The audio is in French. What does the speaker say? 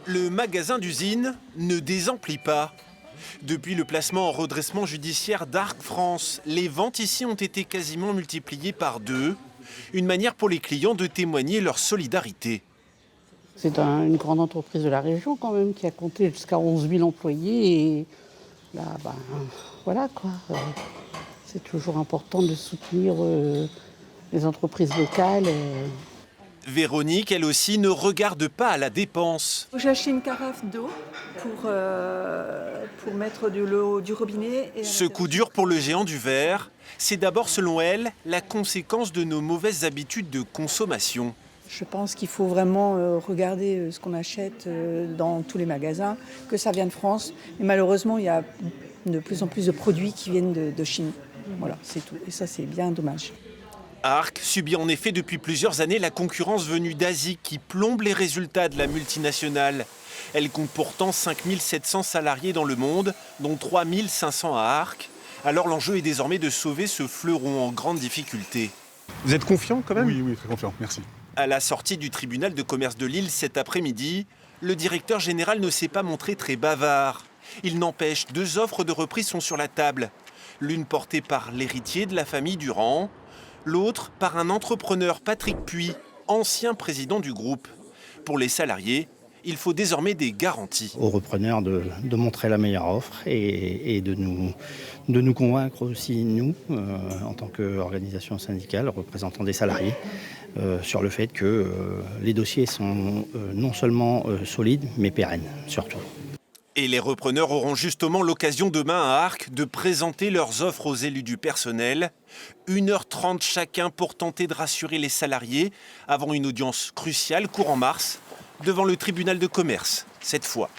Le magasin d'usine ne désemplit pas. Depuis le placement en redressement judiciaire d'Arc France, les ventes ici ont été quasiment multipliées par 2. Une manière pour les clients de témoigner leur solidarité. C'est une grande entreprise de la région quand même qui a compté jusqu'à 11 000 employés. Et là, voilà quoi. C'est toujours important de soutenir les entreprises locales. Véronique, elle aussi, ne regarde pas à la dépense. J'ai acheté une carafe d'eau pour mettre de l'eau du robinet. Ce coup dur pour le géant du verre, c'est d'abord, selon elle, la conséquence de nos mauvaises habitudes de consommation. Je pense qu'il faut vraiment regarder ce qu'on achète dans tous les magasins, que ça vient de France. Mais malheureusement, il y a de plus en plus de produits qui viennent de Chine. Voilà, c'est tout. Et ça, c'est bien dommage. Arc subit en effet depuis plusieurs années la concurrence venue d'Asie qui plombe les résultats de la multinationale. Elle compte pourtant 5 700 salariés dans le monde, dont 3 500 à Arc. Alors l'enjeu est désormais de sauver ce fleuron en grande difficulté. Vous êtes confiant quand même ? Oui, très confiant, merci. À la sortie du tribunal de commerce de Lille cet après-midi, le directeur général ne s'est pas montré très bavard. Il n'empêche, 2 offres de reprise sont sur la table. L'une portée par l'héritier de la famille Durand, l'autre par un entrepreneur, Patrick Puy, ancien président du groupe. Pour les salariés, il faut désormais des garanties. Aux repreneurs de montrer la meilleure offre et de nous convaincre aussi, nous, en tant qu'organisation syndicale, représentant des salariés, sur le fait que les dossiers sont non seulement solides, mais pérennes, surtout. Et les repreneurs auront justement l'occasion demain à Arc de présenter leurs offres aux élus du personnel. 1h30 chacun pour tenter de rassurer les salariés avant une audience cruciale courant mars devant le tribunal de commerce, cette fois.